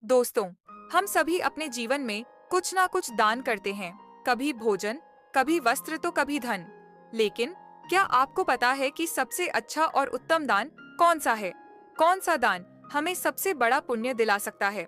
दोस्तों, हम सभी अपने जीवन में कुछ ना कुछ दान करते हैं। कभी भोजन, कभी वस्त्र तो कभी धन। लेकिन क्या आपको पता है कि सबसे अच्छा और उत्तम दान कौन सा है? कौन सा दान हमें सबसे बड़ा पुण्य दिला सकता है?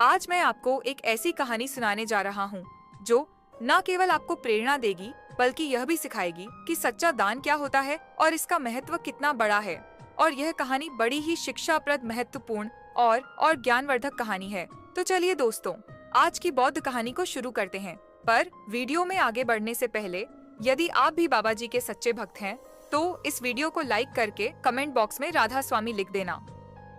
आज मैं आपको एक ऐसी कहानी सुनाने जा रहा हूँ जो न केवल आपको प्रेरणा देगी बल्कि यह भी सिखाएगी कि सच्चा दान क्या होता है और इसका महत्व कितना बड़ा है। और यह कहानी बड़ी ही शिक्षाप्रद, महत्वपूर्ण और ज्ञानवर्धक कहानी है। तो चलिए दोस्तों, आज की बौद्ध कहानी को शुरू करते हैं। पर वीडियो में आगे बढ़ने से पहले यदि आप भी बाबा जी के सच्चे भक्त हैं तो इस वीडियो को लाइक करके कमेंट बॉक्स में राधा स्वामी लिख देना।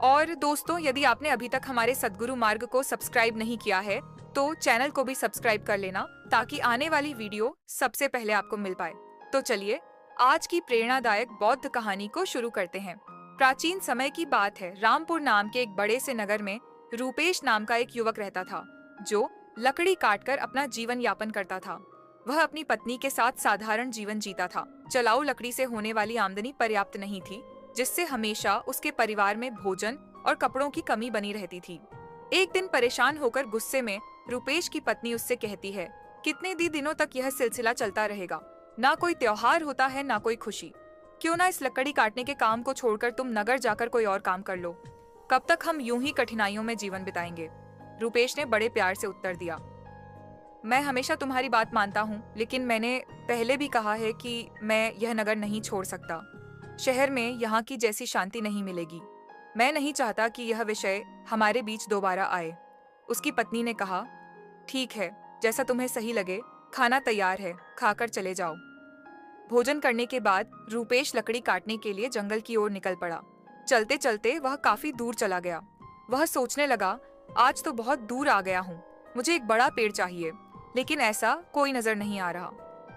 और दोस्तों, यदि आपने अभी तक हमारे सद्गुरु मार्ग को सब्सक्राइब नहीं किया है तो चैनल को भी सब्सक्राइब कर लेना ताकि आने वाली वीडियो सबसे पहले आपको मिल पाए। तो चलिए आज की प्रेरणादायक बौद्ध कहानी को शुरू करते हैं। प्राचीन समय की बात है। रामपुर नाम के एक बड़े से नगर में रूपेश नाम का एक युवक रहता था जो लकड़ी काटकर अपना जीवन यापन करता था। वह अपनी पत्नी के साथ साधारण जीवन जीता था। चलाऊ लकड़ी से होने वाली आमदनी पर्याप्त नहीं थी, जिससे हमेशा उसके परिवार में भोजन और कपड़ों की कमी बनी रहती थी। एक दिन परेशान होकर गुस्से में रूपेश की पत्नी उससे कहती है, कितने दिनों तक यह सिलसिला चलता रहेगा? ना कोई त्योहार होता है, ना कोई खुशी। क्यों ना इस लकड़ी काटने के काम को छोड़कर तुम नगर जाकर कोई और काम कर लो। कब तक हम यूं ही कठिनाइयों में जीवन बिताएंगे? रूपेश ने बड़े प्यार से उत्तर दिया, मैं हमेशा तुम्हारी बात मानता हूँ, लेकिन मैंने पहले भी कहा है कि मैं यह नगर नहीं छोड़ सकता। शहर में यहाँ की जैसी शांति नहीं मिलेगी। मैं नहीं चाहता कि यह विषय हमारे बीच दोबारा आए। उसकी पत्नी ने कहा, ठीक है, जैसा तुम्हें सही लगे। खाना तैयार है, खाकर चले जाओ। भोजन करने के बाद रूपेश लकड़ी काटने के लिए जंगल की ओर निकल पड़ा। चलते चलते वह काफी दूर चला गया। वह सोचने लगा, आज तो बहुत दूर आ गया हूँ, मुझे एक बड़ा पेड़ चाहिए, लेकिन ऐसा कोई नजर नहीं आ रहा।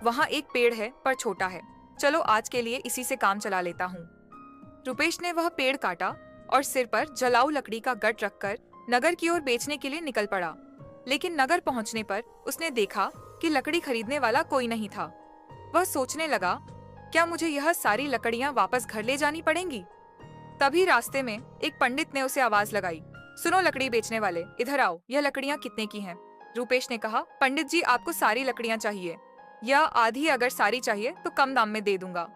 वहाँ एक पेड़ है पर छोटा है, चलो आज के लिए इसी से काम चला लेता हूँ। रूपेश ने वह पेड़ काटा और सिर पर जलाऊ लकड़ी का गट रखकर नगर की ओर बेचने के लिए निकल पड़ा। लेकिन नगर पहुंचने पर उसने देखा कि लकड़ी खरीदने वाला कोई नहीं था। वह सोचने लगा, क्या मुझे यह सारी लकड़ियां वापस घर ले जानी पड़ेंगी? तभी रास्ते में एक पंडित ने उसे आवाज लगाई, सुनो लकड़ी बेचने वाले, इधर आओ, यह लकड़ियां कितने की हैं? रूपेश ने कहा, पंडित जी, आपको सारी लकड़ियां चाहिए या आधी? अगर सारी चाहिए तो कम दाम में दे दूंगा।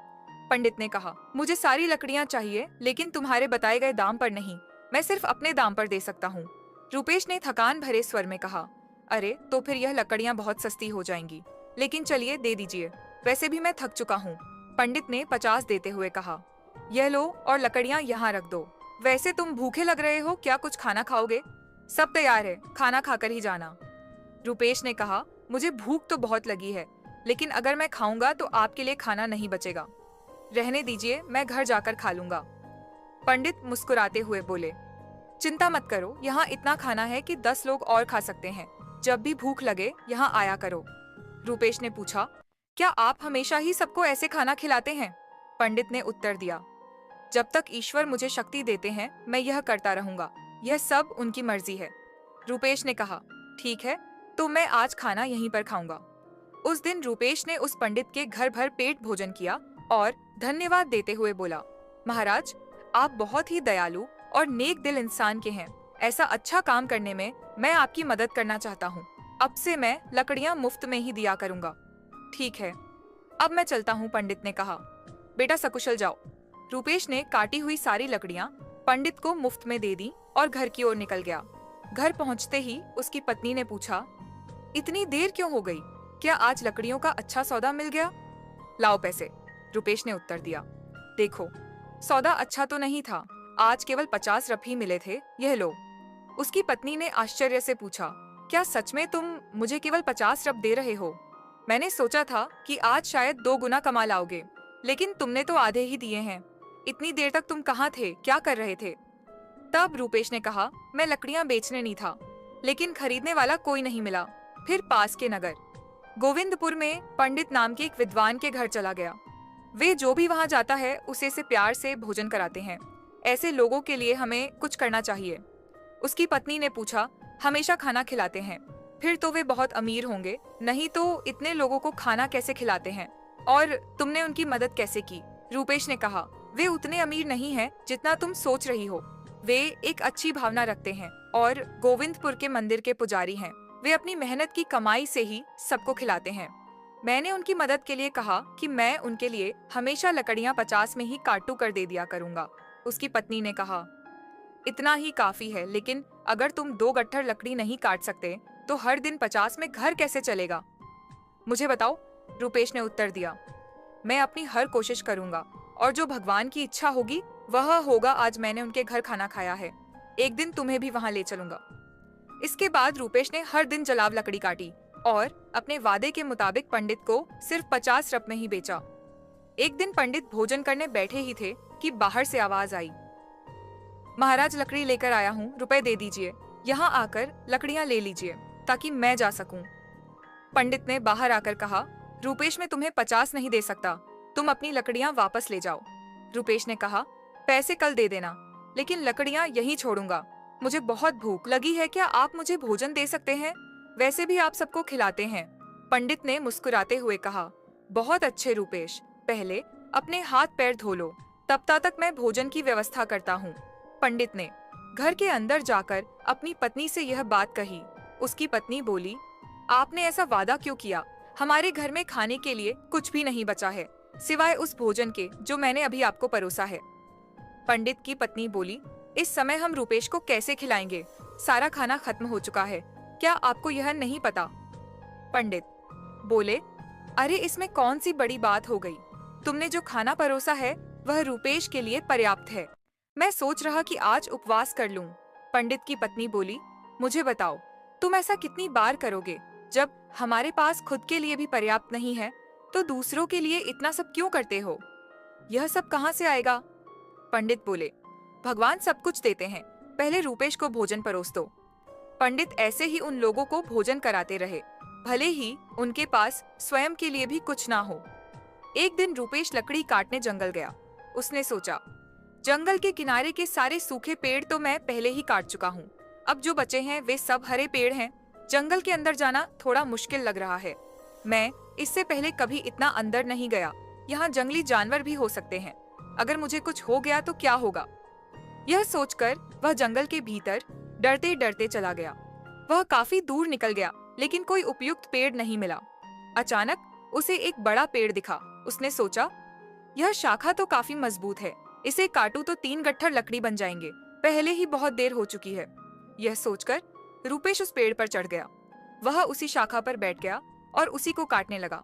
पंडित ने कहा, मुझे सारी लकड़ियां चाहिए, लेकिन तुम्हारे बताए गए दाम पर नहीं, मैं सिर्फ अपने दाम पर दे सकता हूँ। रूपेश ने थकान भरे स्वर में कहा, अरे तो फिर यह लकड़ियां बहुत सस्ती हो जाएंगी, लेकिन चलिए दे दीजिए, वैसे भी मैं थक चुका हूँ। पंडित ने 50 देते हुए कहा, यह लो और लकड़ियां यहाँ रख दो। वैसे तुम भूखे लग रहे हो, क्या कुछ खाना खाओगे? सब तैयार है, खाना खाकर ही जाना। रूपेश ने कहा, मुझे भूख तो बहुत लगी है, लेकिन अगर मैं खाऊंगा तो आपके लिए खाना नहीं बचेगा। रहने दीजिए, मैं घर जाकर खा लूंगा। पंडित मुस्कुराते हुए बोले, चिंता मत करो, यहाँ इतना खाना है कि 10 लोग और खा सकते हैं। जब भी भूख लगे यहाँ आया करो। रूपेश ने पूछा, क्या आप हमेशा ही सबको ऐसे खाना खिलाते हैं? पंडित ने उत्तर दिया, जब तक ईश्वर मुझे शक्ति देते हैं मैं यह करता रहूंगा, यह सब उनकी मर्जी है। रूपेश ने कहा, ठीक है, तो मैं आज खाना यहीं पर खाऊंगा। उस दिन रूपेश ने उस पंडित के घर भर पेट भोजन किया और धन्यवाद देते हुए बोला, महाराज, आप बहुत ही दयालु और नेक दिल इंसान के हैं। ऐसा अच्छा काम करने में मैं आपकी मदद करना चाहता हूँ। अब से मैं लकड़ियाँ मुफ्त में ही दिया करूंगा। ठीक है, अब मैं चलता हूँ, पंडित ने कहा। बेटा सकुशल जाओ। रूपेश ने काटी हुई सारी लकड़ियाँ पंडित को मुफ्त में दे दी और घर की ओर निकल गया। घर पहुँचते ही उसकी पत्नी ने पूछा, इतनी देर क्यों हो गई? क्या आज लकड़ियों का अच्छा सौदा मिल गया? लाओ पैसे, रूपेश ने उत्तर दिया। देखो, सौदा अच्छा तो नहीं था, आज केवल 50 रफ मिले थे, यह लो। उसकी पत्नी ने आश्चर्य से पूछा, क्या सच में तुम मुझे केवल 50 रफ दे रहे हो? मैंने सोचा था कि आज शायद 2 गुना कमा लाओगे, लेकिन तुमने तो आधे ही दिए हैं। इतनी देर तक तुम कहाँ थे, क्या कर रहे थे? तब रूपेश ने कहा, मैं लकड़ियां बेचने नहीं था, लेकिन खरीदने वाला कोई नहीं मिला। फिर पास के नगर गोविंदपुर में पंडित नाम के एक विद्वान के घर चला गया। वे जो भी वहां जाता है उसे से प्यार से भोजन कराते हैं। ऐसे लोगों के लिए हमें कुछ करना चाहिए। उसकी पत्नी ने पूछा, हमेशा खाना खिलाते हैं? फिर तो वे बहुत अमीर होंगे, नहीं तो इतने लोगों को खाना कैसे खिलाते हैं? और तुमने उनकी मदद कैसे की? रूपेश ने कहा, वे उतने अमीर नहीं हैं जितना तुम सोच रही हो। वे एक अच्छी भावना रखते हैं और गोविंदपुर के मंदिर के पुजारी हैं। वे अपनी मेहनत की कमाई से ही सबको खिलाते हैं। मैंने उनकी मदद के लिए कहा कि मैं उनके लिए हमेशा लकड़ियां 50 में ही काटू कर दे दिया करूंगा। उसकी पत्नी ने कहा, इतना ही काफी है, लेकिन अगर तुम 2 गट्ठर लकड़ी नहीं काट सकते तो हर दिन 50 में घर कैसे चलेगा? मुझे बताओ, रुपेश ने उत्तर दिया। मैं अपनी हर कोशिश करूंगा और जो भगवान की इच्छा होगी वह होगा। आज मैंने उनके घर खाना खाया है, एक दिन तुम्हें भी वहां ले चलूंगा। इसके बाद रुपेश ने हर दिन जलाव लकड़ी काटी और अपने वादे के मुताबिक पंडित को सिर्फ 50 रप में ही बेचा। एक दिन पंडित भोजन करने बैठे ही थे कि बाहर से आवाज आई, महाराज लकड़ी लेकर आया हूँ, रुपए दे दीजिए। यहाँ आकर लकड़ियाँ ले लीजिए ताकि मैं जा सकूं। पंडित ने बाहर आकर कहा, रुपेश मैं तुम्हें 50 नहीं दे सकता, तुम अपनी लकड़ियाँ वापस ले जाओ। रुपेश ने कहा, पैसे कल दे देना, लेकिन लकड़ियाँ यहीं छोड़ूंगा। मुझे बहुत भूख लगी है, क्या आप मुझे भोजन दे सकते हैं? वैसे भी आप सबको खिलाते हैं। पंडित ने मुस्कुराते हुए कहा, बहुत अच्छे रुपेश, पहले अपने हाथ पैर धो लो, तब तक मैं भोजन की व्यवस्था करता हूँ। पंडित ने घर के अंदर जाकर अपनी पत्नी से यह बात कही। उसकी पत्नी बोली, आपने ऐसा वादा क्यों किया? हमारे घर में खाने के लिए कुछ भी नहीं बचा है, सिवाय उस भोजन के जो मैंने अभी आपको परोसा है। पंडित की पत्नी बोली, इस समय हम रुपेश को कैसे खिलाएंगे? सारा खाना खत्म हो चुका है, क्या आपको यह नहीं पता? पंडित बोले, अरे इसमें कौन सी बड़ी बात हो गई? तुमने जो खाना परोसा है वह रुपेश के लिए पर्याप्त है। मैं सोच रहा कि आज उपवास कर लूं। पंडित की पत्नी बोली, मुझे बताओ, तुम ऐसा कितनी बार करोगे? जब हमारे पास खुद के लिए भी पर्याप्त नहीं है तो दूसरों के लिए इतना सब क्यों करते हो? यह सब कहाँ से आएगा? पंडित बोले, भगवान सब कुछ देते हैं, पहले रुपेश को भोजन परोस दो। पंडित ऐसे ही उन लोगों को भोजन कराते रहे, भले ही उनके पास स्वयं के लिए भी कुछ ना हो। एक दिन रुपेश लकड़ी काटने जंगल गया। उसने सोचा, जंगल के किनारे के सारे सूखे पेड़ तो मैं पहले ही काट चुका हूँ, अब जो बचे हैं वे सब हरे पेड़ हैं। जंगल के अंदर जाना थोड़ा मुश्किल लग रहा है। मैं इससे पहले कभी इतना अंदर नहीं गया, यहाँ जंगली जानवर भी हो सकते हैं, अगर मुझे कुछ हो गया तो क्या होगा? यह सोचकर वह जंगल के भीतर डरते डरते चला गया। वह काफी दूर निकल गया, लेकिन कोई उपयुक्त पेड़ नहीं मिला। अचानक उसे एक बड़ा पेड़ दिखा। उसने सोचा, यह शाखा तो काफी मजबूत है, इसे काटूं तो 3 गट्ठर लकड़ी बन जाएंगे, पहले ही बहुत देर हो चुकी है। यह सोचकर रुपेश उस पेड़ पर चढ़ गया। वह उसी शाखा पर बैठ गया और उसी को काटने लगा।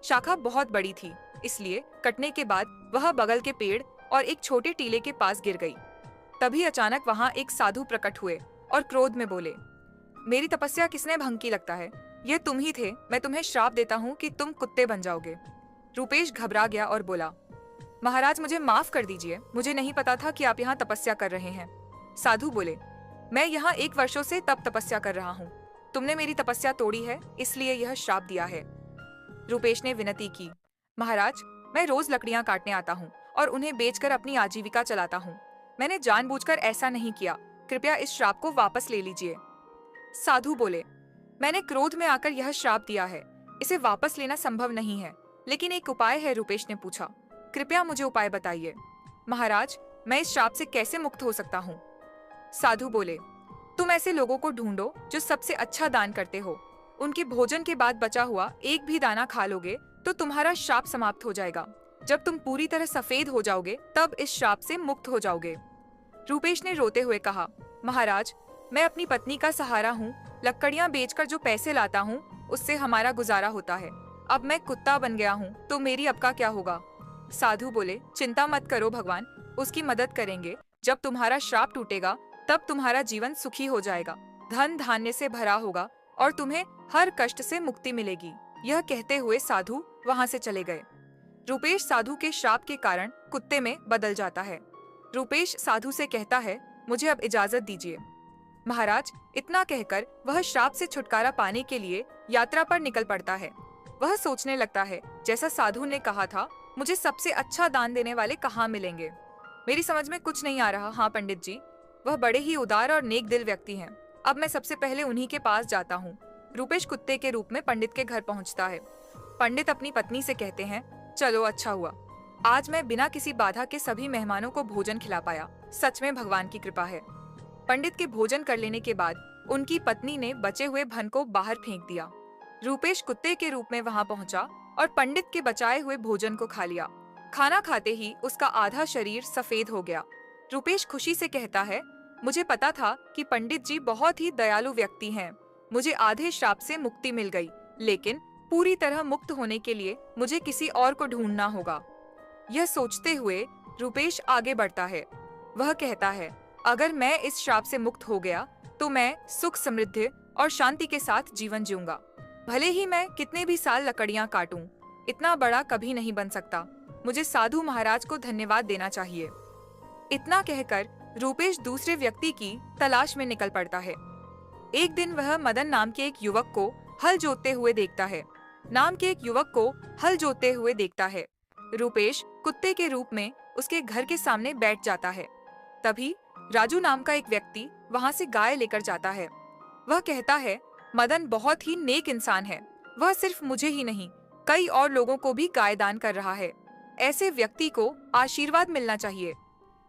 शाखा बहुत बड़ी थी, इसलिए कटने के बाद वह बगल के पेड़ और एक छोटे टीले के पास गिर गई। तभी अचानक वहां एक साधु प्रकट हुए और क्रोध में बोले, मेरी तपस्या किसने भंग की लगता है? यह तुम ही थे, मैं तुम्हें श्राप देता हूँ कि तुम कुत्ते बन जाओगे। रुपेश घबरा गया और बोला, महाराज मुझे माफ कर दीजिए, मुझे नहीं पता था कि आप यहाँ तपस्या कर रहे हैं। साधु बोले, मैं यहाँ 1 वर्षों से तप तपस्या कर रहा हूँ, तुमने मेरी तपस्या तोड़ी है, इसलिए यह श्राप दिया है। रुपेश ने विनती की, महाराज मैं रोज लकड़ियाँ काटने आता हूँ और उन्हें बेचकर अपनी आजीविका चलाता हूँ, मैंने जानबूझकर ऐसा नहीं किया, कृपया इस श्राप को वापस ले लीजिए। साधु बोले, मैंने क्रोध में आकर यह श्राप दिया है, इसे वापस लेना संभव नहीं है, लेकिन एक उपाय है। रुपेश ने पूछा, कृपया मुझे उपाय बताइए। महाराज मैं इस श्राप से कैसे मुक्त हो सकता हूँ? साधु बोले, तुम ऐसे लोगों को ढूंढो जो सबसे अच्छा दान करते हो, उनके भोजन के बाद बचा हुआ एक भी दाना खा लोगे तो तुम्हारा श्राप समाप्त हो जाएगा। जब तुम पूरी तरह सफेद हो जाओगे तब इस श्राप से मुक्त हो जाओगे। रुपेश ने रोते हुए कहा, महाराज मैं अपनी पत्नी का सहारा हूँ, लकड़ियाँ बेचकर जो पैसे लाता हूँ उससे हमारा गुजारा होता है, अब मैं कुत्ता बन गया हूँ तो मेरी अब का क्या होगा? साधु बोले, चिंता मत करो, भगवान उसकी मदद करेंगे। जब तुम्हारा श्राप टूटेगा तब तुम्हारा जीवन सुखी हो जाएगा, धन धान्य से भरा होगा और तुम्हें हर कष्ट से मुक्ति मिलेगी। यह कहते हुए साधु वहां से चले गए। रुपेश साधु के श्राप के कारण कुत्ते में बदल जाता है। रुपेश साधु से कहता है, मुझे अब इजाजत दीजिए। महाराज इतना कहकर वह श्राप से छुटकारा पाने के लिए यात्रा पर निकल पड़ता है। वह सोचने लगता है, जैसा साधु ने कहा था, मुझे सबसे अच्छा दान देने वाले कहाँ मिलेंगे? मेरी समझ में कुछ नहीं आ रहा। हाँ पंडित जी, वह बड़े ही उदार और नेक दिल व्यक्ति हैं, अब मैं सबसे पहले उन्हीं के पास जाता हूँ। रुपेश कुत्ते के रूप में पंडित के घर पहुँचता है। पंडित अपनी पत्नी से कहते हैं, चलो अच्छा हुआ, आज मैं बिना किसी बाधा के सभी मेहमानों को भोजन खिला पाया, सच में भगवान की कृपा है। पंडित के भोजन कर लेने के बाद उनकी पत्नी ने बचे हुए धन को बाहर फेंक दिया। रूपेश कुत्ते के रूप में वहां पहुंचा और पंडित के बचाए हुए भोजन को खा लिया। खाना खाते ही उसका आधा शरीर सफेद हो गया। रूपेश खुशी से कहता है, मुझे पता था कि पंडित जी बहुत ही दयालु व्यक्ति हैं। मुझे आधे श्राप से मुक्ति मिल गई, लेकिन पूरी तरह मुक्त होने के लिए मुझे किसी और को ढूंढना होगा। यह सोचते हुए रूपेश आगे बढ़ता है। वह कहता है, अगर मैं इस श्राप से मुक्त हो गया तो मैं सुख, समृद्धि और शांति के साथ जीवन जीऊंगा। भले ही मैं कितने भी साल लकड़ियां काटूं, इतना बड़ा कभी नहीं बन सकता। मुझे साधु महाराज को धन्यवाद देना चाहिए। इतना कहकर रूपेश दूसरे व्यक्ति की तलाश में निकल पड़ता है। एक दिन वह मदन नाम के एक युवक को हल जोतते हुए देखता है। रूपेश कुत्ते के रूप में उसके घर के सामने बैठ जाता है। तभी राजू नाम का एक व्यक्ति वहां से गाय लेकर जाता है। वह कहता है, मदन बहुत ही नेक इंसान है। वह सिर्फ मुझे ही नहीं, कई और लोगों को भी गाय दान कर रहा है। ऐसे व्यक्ति को आशीर्वाद मिलना चाहिए।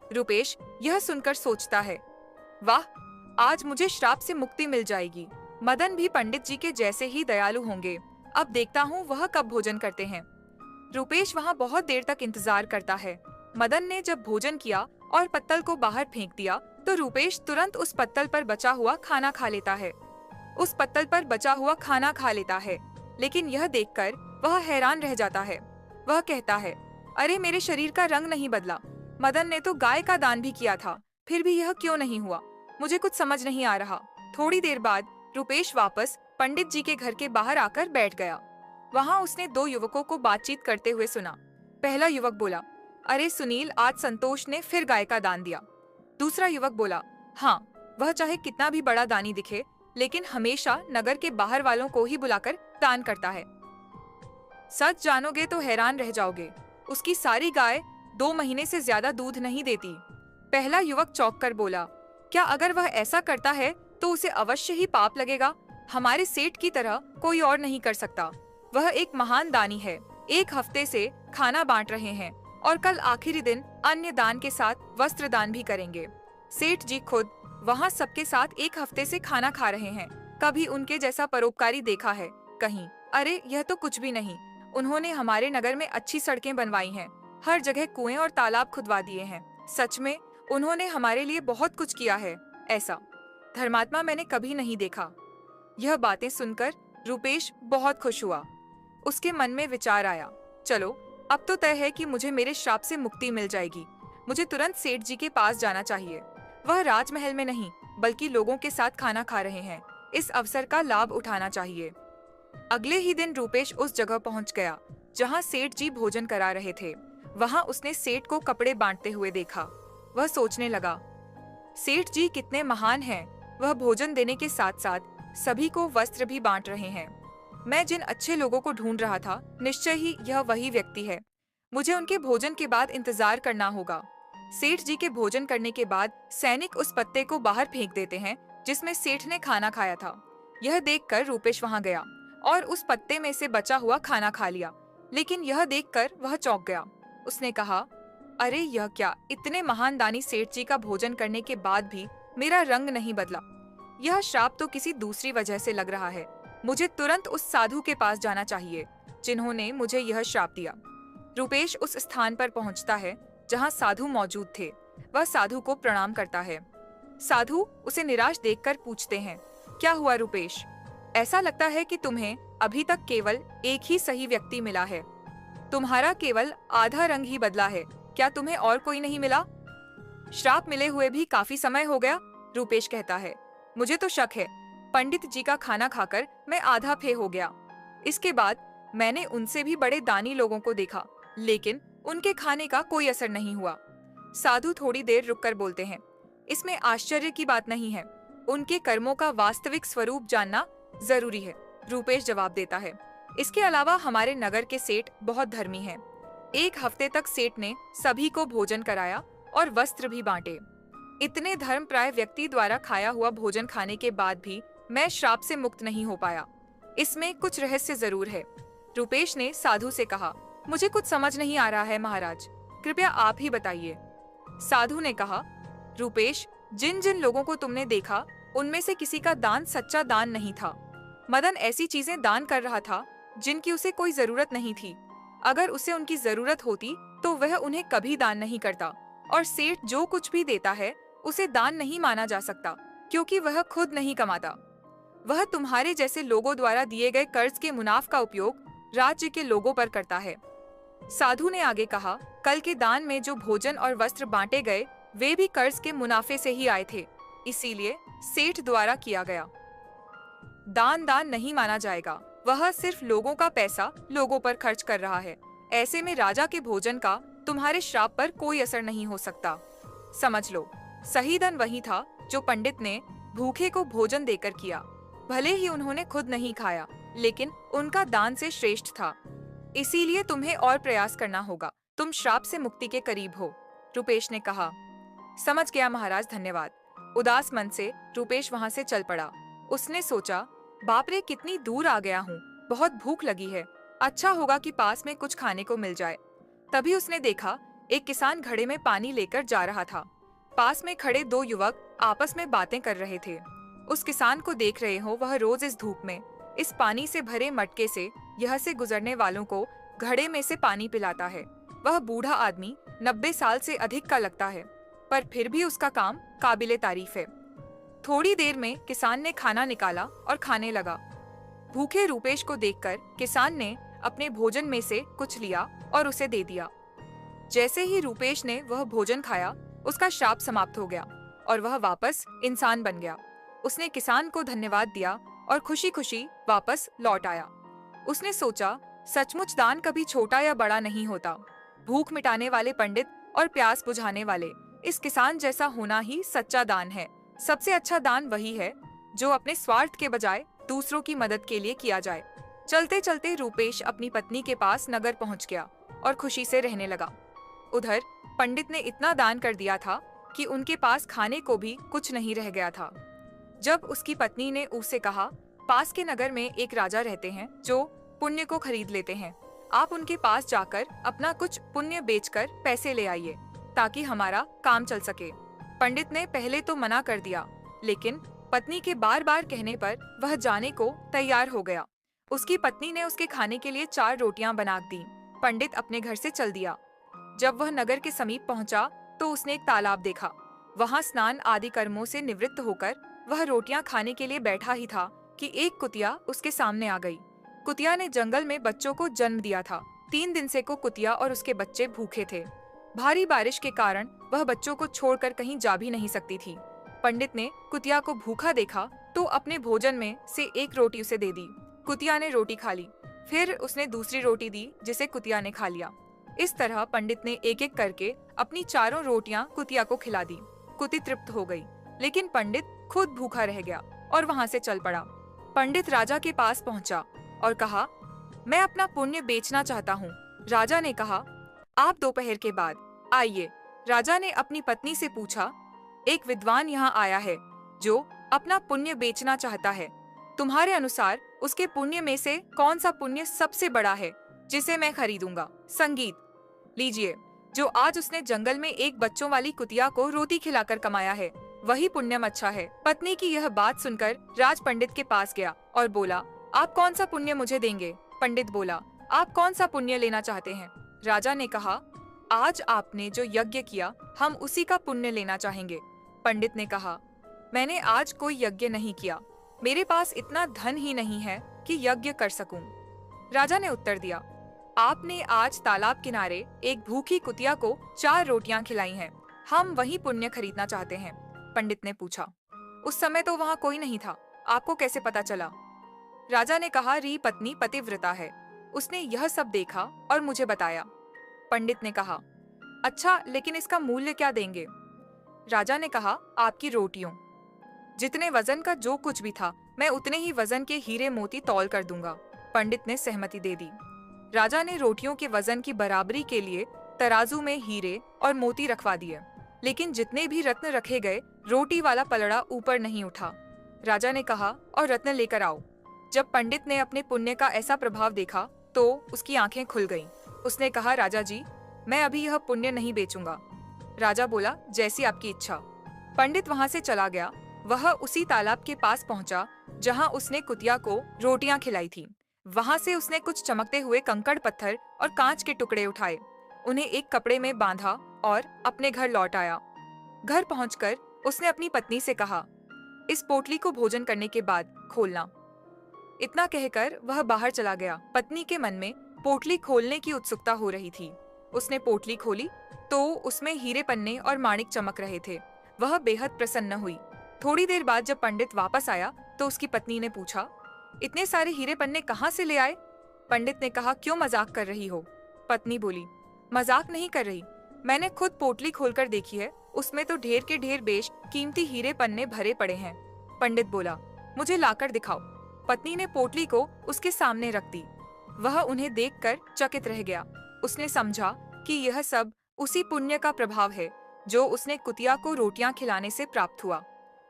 रूपेश यह सुनकर सोचता है, वाह, आज मुझे श्राप से मुक्ति मिल जाएगी। मदन भी पंडित जी के जैसे ही दयालु होंगे। अब देखता हूँ वह कब भोजन करते हैं। रूपेश वहाँ बहुत देर तक इंतजार करता है। मदन ने जब भोजन किया और पत्तल को बाहर फेंक दिया तो रूपेश तुरंत उस पत्तल पर बचा हुआ खाना खा लेता है। लेकिन यह देखकर वह हैरान रह जाता है। वह कहता है, अरे, मेरे शरीर का रंग नहीं बदला। मदन ने तो गाय का दान भी किया था, फिर भी यह क्यों नहीं हुआ? मुझे कुछ समझ नहीं आ रहा। थोड़ी देर बाद रूपेश वापस पंडित जी के घर के बाहर आकर बैठ गया। वहाँ उसने दो युवकों को बातचीत करते हुए सुना। पहला युवक बोला, अरे सुनील, आज संतोष ने फिर गाय का दान दिया। दूसरा युवक बोला, हाँ, वह चाहे कितना भी बड़ा दानी दिखे, लेकिन हमेशा नगर के बाहर वालों को ही बुलाकर दान करता है। सच जानोगे तो हैरान रह जाओगे। उसकी सारी गाय 2 महीने से ज्यादा दूध नहीं देती। पहला युवक चौंक कर बोला, क्या अगर वह ऐसा करता है तो उसे अवश्य ही पाप लगेगा। हमारे सेठ की तरह कोई और नहीं कर सकता। वह एक महान दानी है। 1 हफ्ते से खाना बांट रहे हैं और कल आखिरी दिन अन्य दान के साथ वस्त्र दान भी करेंगे। सेठ जी खुद वहाँ सबके साथ 1 हफ्ते से खाना खा रहे हैं। कभी उनके जैसा परोपकारी देखा है कहीं? अरे, यह तो कुछ भी नहीं। उन्होंने हमारे नगर में अच्छी सड़कें बनवाई हैं, हर जगह कुएं और तालाब खुदवा दिए हैं। सच में उन्होंने हमारे लिए बहुत कुछ किया है। ऐसा धर्मात्मा मैंने कभी नहीं देखा। यह बातें सुनकर रूपेश बहुत खुश हुआ। उसके मन में विचार आया, चलो, अब तो तय है कि मुझे मेरे श्राप से मुक्ति मिल जाएगी। मुझे तुरंत सेठ जी के पास जाना चाहिए। वह राजमहल में नहीं बल्कि लोगों के साथ खाना खा रहे हैं। इस अवसर का लाभ उठाना चाहिए। अगले ही दिन रूपेश उस जगह पहुंच गया जहां सेठ जी भोजन करा रहे थे। वहां उसने सेठ को कपड़े बांटते हुए देखा। वह सोचने लगा, सेठ जी कितने महान हैं। वह भोजन देने के साथ साथ सभी को वस्त्र भी बांट रहे हैं। मैं जिन अच्छे लोगों को ढूंढ रहा था, निश्चय ही यह वही व्यक्ति है। मुझे उनके भोजन के बाद इंतजार करना होगा। सेठ जी के भोजन करने के बाद सैनिक उस पत्ते को बाहर फेंक देते हैं जिसमें सेठ ने खाना खाया था। यह देखकर रूपेश वहां गया और उस पत्ते में से बचा हुआ खाना खा लिया। लेकिन यह देखकर वह चौंक गया। उसने कहा, अरे, यह क्या? इतने महान दानी सेठ जी का भोजन करने के बाद भी मेरा रंग नहीं बदला। यह श्राप तो किसी दूसरी वजह से लग रहा है। मुझे तुरंत उस साधु के पास जाना चाहिए जिन्होंने मुझे यह श्राप दिया। रूपेश उस स्थान पर पहुंचता है जहां साधु मौजूद थे। वह साधु को प्रणाम करता है। साधु उसे निराश देखकर पूछते हैं, क्या हुआ रूपेश? ऐसा लगता है कि तुम्हें अभी तक केवल एक ही सही व्यक्ति मिला है। तुम्हारा केवल आधा रंग ही बदला है। क्या तुम्हें और कोई नहीं मिला? श्राप मिले हुए भी काफी समय हो गया, रूपेश कहता है। मुझे तो शक है। पंडित जी का खाना खाकर मैं आधा फे हो गया। इसके बाद मैंने उनसे भी बड़े दानी लोगों को देखा, लेकिन उनके खाने का कोई असर नहीं हुआ। साधु थोड़ी देर रुककर बोलते हैं, इसमें आश्चर्य की बात नहीं है। उनके कर्मों का वास्तविक स्वरूप जानना जरूरी है, रूपेश जवाब देता है। इसके अलावा हमारे नगर के सेठ बहुत धर्मी हैं। 1 हफ्ते तक सेठ ने सभी को भोजन कराया और वस्त्र भी बांटे। इतने धर्मप्राय व्यक्ति द्वारा खाया हुआ भोजन खाने के बाद भी मैं श्राप से मुक्त नहीं हो पाया। इसमें कुछ रहस्य जरूर है। रूपेश ने साधु से कहा, मुझे कुछ समझ नहीं आ रहा है महाराज, कृपया आप ही बताइए। साधु ने कहा, रूपेश, जिन जिन लोगों को तुमने देखा उनमें से किसी का दान सच्चा दान नहीं था। मदन ऐसी चीजें दान कर रहा था जिनकी उसे कोई जरूरत नहीं थी। अगर उसे उनकी जरूरत होती तो वह उन्हें कभी दान नहीं करता। और सेठ जो कुछ भी देता है उसे दान नहीं माना जा सकता, क्योंकि वह खुद नहीं कमाता। वह तुम्हारे जैसे लोगों द्वारा दिए गए कर्ज के मुनाफ का उपयोग राज्य के लोगों पर करता है। साधु ने आगे कहा, कल के दान में जो भोजन और वस्त्र बांटे गए वे भी कर्ज के मुनाफे से ही आए थे, इसीलिए सेठ द्वारा किया गया दान दान नहीं माना जाएगा। वह सिर्फ लोगों का पैसा लोगों पर खर्च कर रहा है। ऐसे में राजा के भोजन का तुम्हारे श्राप पर कोई असर नहीं हो सकता। समझ लो, सही दान वही था जो पंडित ने भूखे को भोजन देकर किया। भले ही उन्होंने खुद नहीं खाया, लेकिन उनका दान से श्रेष्ठ था। इसीलिए तुम्हें और प्रयास करना होगा। तुम श्राप से मुक्ति के करीब हो। रूपेश ने कहा। समझ गया महाराज, धन्यवाद। उदास मन से रूपेश वहां से चल पड़ा। उसने सोचा, बाप रे, कितनी दूर आ गया हूँ, बहुत भूख लगी है। अच्छा होगा कि पास में कुछ खाने को मिल जाए। तभी उसने देखा एक किसान घड़े में पानी लेकर जा रहा था। पास में खड़े दो युवक आपस में बातें कर रहे थे। उस किसान को देख रहे हो, वह रोज इस धूप में इस पानी से भरे मटके से यह से गुजरने वालों को घड़े में से पानी पिलाता है। वह बूढ़ा आदमी 90 साल से अधिक का लगता है, पर फिर भी उसका काम काबिले तारीफ है। थोड़ी देर में किसान ने खाना निकाला और खाने लगा। भूखे रूपेश को देखकर किसान ने अपने भोजन में से कुछ लिया और उसे दे दिया। जैसे ही रूपेश ने वह भोजन खाया, उसका श्राप समाप्त हो गया और वह वापस इंसान बन गया। उसने किसान को धन्यवाद दिया और खुशी खुशी वापस लौट आया। उसने सोचा, सचमुच दान कभी छोटा या बड़ा नहीं होता। भूख मिटाने वाले पंडित और प्यास बुझाने वाले इस किसान जैसा होना ही सच्चा दान है। सबसे अच्छा दान वही है जो अपने स्वार्थ के बजाय दूसरों की मदद के लिए किया जाए। चलते चलते रूपेश अपनी पत्नी के पास नगर पहुंच गया और खुशी से रहने लगा। उधर पंडित ने इतना दान कर दिया था कि उनके पास खाने को भी कुछ नहीं रह गया था। जब उसकी पत्नी ने उससे कहा, पास के नगर में एक राजा रहते हैं जो पुण्य को खरीद लेते हैं। आप उनके पास जाकर अपना कुछ पुण्य बेचकर पैसे ले आइए ताकि हमारा काम चल सके। पंडित ने पहले तो मना कर दिया, लेकिन पत्नी के बार बार कहने पर वह जाने को तैयार हो गया। उसकी पत्नी ने उसके खाने के लिए 4 रोटियां बना दी। पंडित अपने घर से चल दिया। जब वह नगर के समीप पहुंचा तो उसने एक तालाब देखा। वहां स्नान आदि कर्मों से निवृत्त होकर वह रोटियां खाने के लिए बैठा ही था कि एक कुतिया उसके सामने आ गई। कुतिया ने जंगल में बच्चों को जन्म दिया था। 3 दिन से को कुतिया और उसके बच्चे भूखे थे। भारी बारिश के कारण वह बच्चों को छोड़कर कहीं जा भी नहीं सकती थी। पंडित ने कुतिया को भूखा देखा तो अपने भोजन में से एक रोटी उसे दे दी। कुतिया ने रोटी खा ली। फिर उसने दूसरी रोटी दी जिसे कुतिया ने खा लिया। इस तरह पंडित ने एक एक करके अपनी 4 रोटियां कुतिया को खिला दी। कुति तृप्त हो गई, लेकिन पंडित खुद भूखा रह गया और वहां से चल पड़ा। पंडित राजा के पास पहुंचा और कहा, मैं अपना पुण्य बेचना चाहता हूँ। राजा ने कहा, आप दोपहर के बाद आइए। राजा ने अपनी पत्नी से पूछा, एक विद्वान यहाँ आया है जो अपना पुण्य बेचना चाहता है। तुम्हारे अनुसार उसके पुण्य में से कौन सा पुण्य सबसे बड़ा है जिसे मैं खरीदूंगा? संगीत। लीजिए, जो आज उसने जंगल में एक बच्चों वाली कुतिया को रोटी खिलाकर कमाया है, वही पुण्यम अच्छा है। पत्नी की यह बात सुनकर राज पंडित के पास गया और बोला, आप कौन सा पुण्य मुझे देंगे? पंडित बोला, आप कौन सा पुण्य लेना चाहते हैं? राजा ने कहा, आज आपने जो यज्ञ किया हम उसी का पुण्य लेना चाहेंगे। पंडित ने कहा, मैंने आज कोई यज्ञ नहीं किया। मेरे पास इतना धन ही नहीं है कि यज्ञ कर सकूं। राजा ने उत्तर दिया, आपने आज तालाब किनारे एक भूखी कुतिया को 4 रोटियां खिलाई हैं। हम वही पुण्य खरीदना चाहते हैं। पंडित ने पूछा, उस समय तो वहाँ कोई नहीं था, आपको कैसे पता चला? राजा ने कहा, री पत्नी पतिव्रता है, उसने यह सब देखा और मुझे बताया। पंडित ने कहा, अच्छा, लेकिन इसका मूल्य क्या देंगे? राजा ने कहा, आपकी रोटियों। जितने वजन का जो कुछ भी था, मैं उतने ही वजन के हीरे मोती तौल कर दूंगा। पंडित ने सहमति दे दी। राजा ने रोटियों के वजन की बराबरी के लिए तराजू में हीरे और मोती रखवा दिए, लेकिन जितने भी रत्न रखे गए, रोटी वाला पलड़ा ऊपर नहीं उठा। राजा ने कहा, और रत्न लेकर आओ। जब पंडित ने अपने पुण्य का ऐसा प्रभाव देखा तो उसकी आंखें खुल गईं। उसने कहा, राजा जी, मैं अभी यह पुण्य नहीं बेचूंगा। राजा बोला, जैसी आपकी इच्छा। पंडित वहाँ से चला गया। वह उसी तालाब के पास पहुँचा जहाँ उसने कुतिया को रोटियां खिलाई थी। वहाँ से उसने कुछ चमकते हुए कंकड़ पत्थर और कांच के टुकड़े उठाए, उन्हें एक कपड़े में बांधा और अपने घर लौट आया। घर पहुंचकर उसने अपनी पत्नी से कहा, इस पोटली को भोजन करने के बाद खोलना। इतना कहकर वह बाहर चला गया। पत्नी के मन में पोटली खोलने की उत्सुकता हो रही थी। उसने पोटली खोली तो उसमें हीरे पन्ने और माणिक चमक रहे थे। वह बेहद प्रसन्न हुई। थोड़ी देर बाद जब पंडित वापस आया तो उसकी पत्नी ने पूछा, इतने सारे हीरे पन्ने कहाँ से ले आए? पंडित ने कहा, क्यों मजाक कर रही हो? पत्नी बोली, मजाक नहीं कर रही, मैंने खुद पोटली खोलकर देखी है, उसमें तो ढेर के ढेर बेश कीमती हीरे पन्ने भरे पड़े हैं। पंडित बोला, मुझे लाकर दिखाओ। पत्नी ने पोटली को उसके सामने रख दी। वह उन्हें देखकर चकित रह गया। उसने समझा कि यह सब उसी पुण्य का प्रभाव है जो उसने कुतिया को रोटियां खिलाने से प्राप्त हुआ।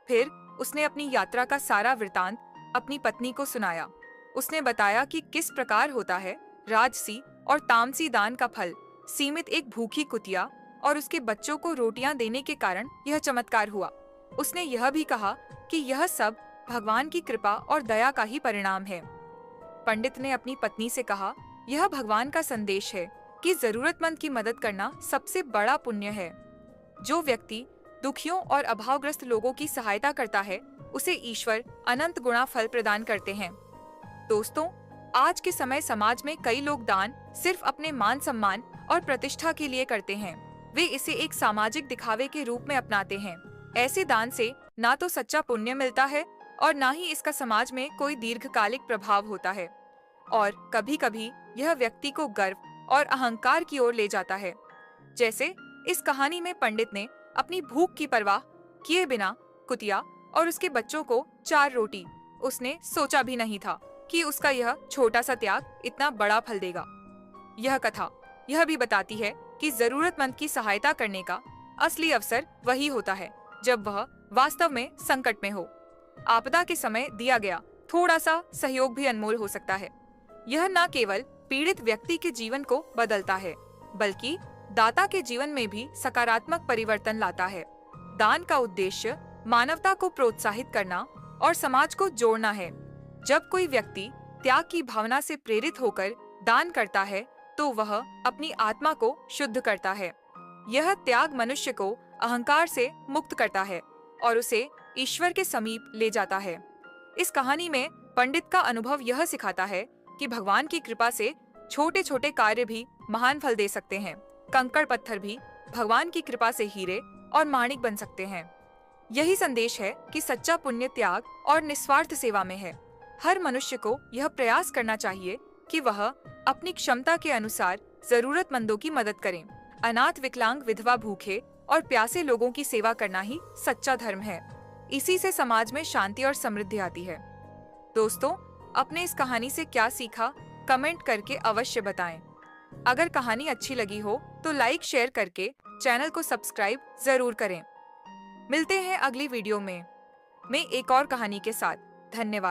फिर उसने अपनी यात्रा का सारा वृतांत अपनी पत्नी को सुनाया। उसने बताया कि किस प्रकार होता है राजसी और तामसी दान का फल सीमित एक भूखी कुतिया और उसके बच्चों को रोटियां देने के कारण यह चमत्कार हुआ। उसने यह भी कहा कि यह सब भगवान की कृपा और दया का ही परिणाम है। पंडित ने अपनी पत्नी से कहा, यह भगवान का संदेश है कि जरूरतमंद की मदद करना सबसे बड़ा पुण्य है। जो व्यक्ति दुखियों और अभावग्रस्त लोगों की सहायता करता है उसे ईश्वर अनंत गुणा फल प्रदान करते हैं। दोस्तों, आज के समय समाज में कई लोग दान सिर्फ अपने मान सम्मान और प्रतिष्ठा के लिए करते हैं। वे इसे एक सामाजिक दिखावे के रूप में अपनाते हैं। ऐसे दान से ना तो सच्चा पुण्य मिलता है और ना ही इसका समाज में कोई दीर्घकालिक प्रभाव होता है, और कभी-कभी यह व्यक्ति को गर्व और अहंकार की ओर ले जाता है। जैसे इस कहानी में पंडित ने अपनी भूख की परवाह किए बिना कुतिया और उसके बच्चों को 4 रोटी, उसने सोचा भी नहीं था कि उसका यह छोटा सा त्याग इतना बड़ा फल देगा। यह कथा यह भी बताती है कि जरूरतमंद की सहायता करने का असली अवसर वही होता है जब वह वास्तव में संकट में हो। आपदा के समय दिया गया थोड़ा सा सहयोग भी अनमोल हो सकता है। यह न केवल पीड़ित व्यक्ति के जीवन को बदलता है, बल्कि दाता के जीवन में भी सकारात्मक परिवर्तन लाता है। दान का उद्देश्य मानवता को प्रोत्साहित करना और समाज को जोड़ना है। जब कोई व्यक्ति त्याग की भावना से प्रेरित होकर दान करता है तो वह अपनी आत्मा को शुद्ध करता है। यह त्याग मनुष्य को अहंकार से मुक्त करता है और उसे ईश्वर के समीप ले जाता है। इस कहानी में पंडित का अनुभव यह सिखाता है कि भगवान की कृपा से छोटे छोटे कार्य भी महान फल दे सकते हैं। कंकड़ पत्थर भी भगवान की कृपा से हीरे और माणिक बन सकते हैं। यही संदेश है कि सच्चा पुण्य त्याग और निस्वार्थ सेवा में है। हर मनुष्य को यह प्रयास करना चाहिए कि वह अपनी क्षमता के अनुसार जरूरतमंदों की मदद करें। अनाथ, विकलांग, विधवा, भूखे और प्यासे लोगों की सेवा करना ही सच्चा धर्म है। इसी से समाज में शांति और समृद्धि आती है। दोस्तों, अपने इस कहानी से क्या सीखा कमेंट करके अवश्य बताएं। अगर कहानी अच्छी लगी हो तो लाइक शेयर करके चैनल को सब्सक्राइब जरूर करें। मिलते हैं अगली वीडियो में एक और कहानी के साथ। धन्यवाद।